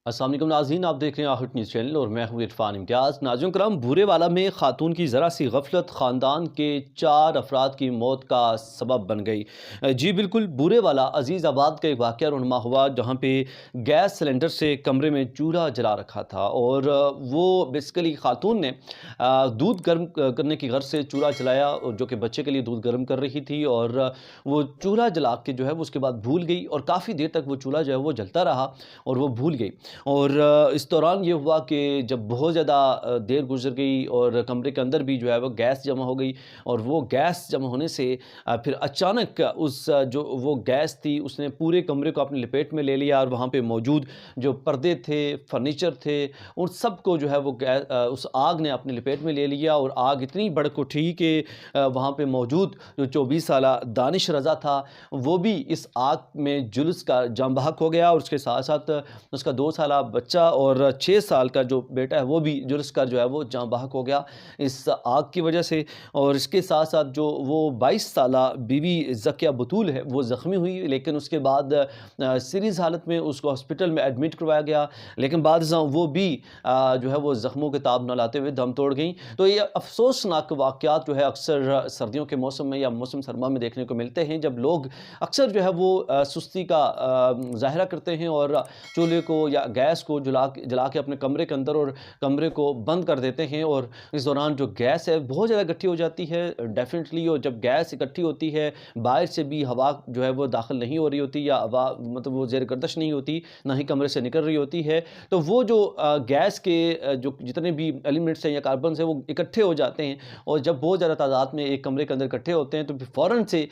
السلام علیکم ناظرین، آپ دیکھ رہے ہیں آہٹ نیوز چینل اور میں ہوں عرفان امتیاز۔ ناظرین کرام، بورے والا میں خاتون کی ذرا سی غفلت خاندان کے 4 افراد کی موت کا سبب بن گئی۔ جی بالکل، بورے والا عزیز آباد کا ایک واقعہ رونما ہوا جہاں پہ گیس سلنڈر سے کمرے میں چولہا جلا رکھا تھا اور وہ بیسیکلی خاتون نے دودھ گرم کرنے کی غرض سے چولہا جلایا، اور جو کہ بچے کے لیے دودھ گرم کر رہی تھی، اور وہ چولہا جلا کے جو ہے وہ اس کے بعد بھول گئی، اور کافی دیر تک وہ چولہا جو ہے وہ جلتا رہا اور وہ بھول گئی۔ اور اس دوران یہ ہوا کہ جب بہت زیادہ دیر گزر گئی اور کمرے کے اندر بھی جو ہے وہ گیس جمع ہو گئی، اور وہ گیس جمع ہونے سے پھر اچانک جو وہ گیس تھی اس نے پورے کمرے کو اپنی لپیٹ میں لے لیا، اور وہاں پہ موجود جو پردے تھے، فرنیچر تھے، ان سب کو جو ہے وہ اس آگ نے اپنی لپیٹ میں لے لیا، اور آگ اتنی بڑک اٹھی کہ وہاں پہ موجود جو 24 سالہ دانش رضا تھا وہ بھی اس آگ میں جلس کا جام بحق ہو گیا، اور اس کے ساتھ ساتھ اس کا 2 سالہ بچہ اور 6 سال کا جو بیٹا ہے وہ بھی جلس کر جو ہے وہ جاں بحق ہو گیا اس آگ کی وجہ سے۔ اور اس کے ساتھ ساتھ جو وہ 22 سالہ بیوی زکیہ بطول ہے وہ زخمی ہوئی، لیکن اس کے بعد سیریز حالت میں اس کو ہسپتال میں ایڈمٹ کروایا گیا، لیکن بعد ازاں وہ بھی جو ہے وہ زخموں کے تاب نہ لاتے ہوئے دم توڑ گئیں۔ تو یہ افسوسناک واقعات جو ہے اکثر سردیوں کے موسم میں یا موسم سرما میں دیکھنے کو ملتے ہیں، جب لوگ اکثر جو ہے وہ سستی کا ظاہرہ کرتے ہیں اور چولہے کو یا گیس کو جلا کے اپنے کمرے کے اندر اور کمرے کو بند کر دیتے ہیں، اور اس دوران جو گیس ہے بہت زیادہ اکٹھی ہو جاتی ہے ڈیفینیٹلی، اور جب گیس اکٹھی ہوتی ہے باہر سے بھی ہوا جو ہے وہ داخل نہیں ہو رہی ہوتی، یا ہوا مطلب وہ زیر گردش نہیں ہوتی، نہ ہی کمرے سے نکل رہی ہوتی ہے، تو وہ جو گیس کے جو جتنے بھی ایلیمنٹس ہیں یا کاربنز ہیں وہ اکٹھے ہو جاتے ہیں، اور جب بہت زیادہ تعداد میں ایک کمرے کے اندر اکٹھے ہوتے ہیں تو پھر فوراً سے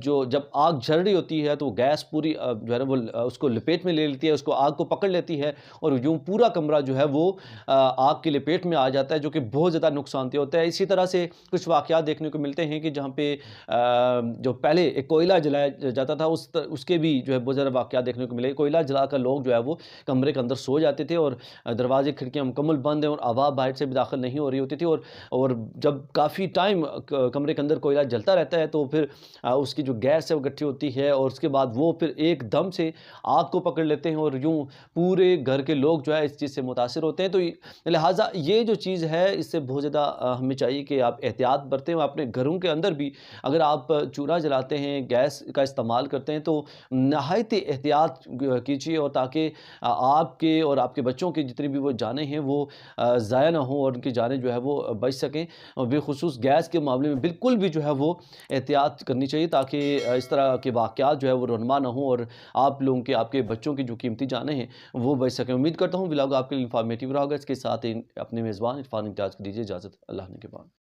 جب آگ جل رہی ہوتی ہے تو گیس پوری جو ہے وہ اس کو لپیٹ میں لے لیتی ہے، اس کو آگ کو پکڑ لیتی ہے، اور یوں پورا کمرہ جو ہے وہ آگ کی لپیٹ میں آ جاتا ہے، جو کہ بہت زیادہ نقصان دہ ہوتا ہے۔ اسی طرح سے کچھ واقعات دیکھنے کو ملتے ہیں کہ جہاں پہ جو پہلے ایک کوئلہ جلایا جاتا تھا اس کے بھی جو ہے بہت زیادہ واقعات دیکھنے کو ملے۔ کوئلہ جلا کر لوگ جو ہے وہ کمرے کے اندر سو جاتے تھے، اور دروازے کھڑکیاں مکمل بند ہیں اور ہوا باہر سے بھی داخل نہیں ہو رہی ہوتی تھی، اور جب کافی ٹائم کمرے کے اندر کوئلہ جلتا رہتا ہے تو پھر اس کی جو گیس ہے وہ اکٹھی ہوتی ہے، اور اس کے بعد وہ پھر ایک دم سے آگ کو پکڑ لیتے ہیں، اور یوں پورے گھر کے لوگ جو ہے اس چیز سے متاثر ہوتے ہیں۔ تو لہٰذا یہ جو چیز ہے اس سے بہت زیادہ ہمیں چاہیے کہ آپ احتیاط برتیں، اور اپنے گھروں کے اندر بھی اگر آپ چولہا جلاتے ہیں، گیس کا استعمال کرتے ہیں تو نہایت احتیاط کیجیے، اور تاکہ آپ کے اور آپ کے بچوں کی جتنی بھی وہ جانیں ہیں وہ ضائع نہ ہوں، اور ان کی جانیں جو ہے وہ بچ سکیں، اور بالخصوص گیس کے معاملے میں بالکل بھی جو ہے وہ احتیاط کرنی چاہیے، تاکہ اس طرح کے واقعات جو ہے وہ رونما نہ ہوں، اور آپ لوگوں کے آپ کے بچوں کی جو قیمتی جانیں ہیں وہ بچ سکیں۔ امید کرتا ہوں ولاگ آپ کے لیے انفارمیٹیو رہا ہوگا۔ اس کے ساتھ ہی اپنے میزبان عرفان امتیاز کو دیجیے اجازت، اللہ نے کے بعد۔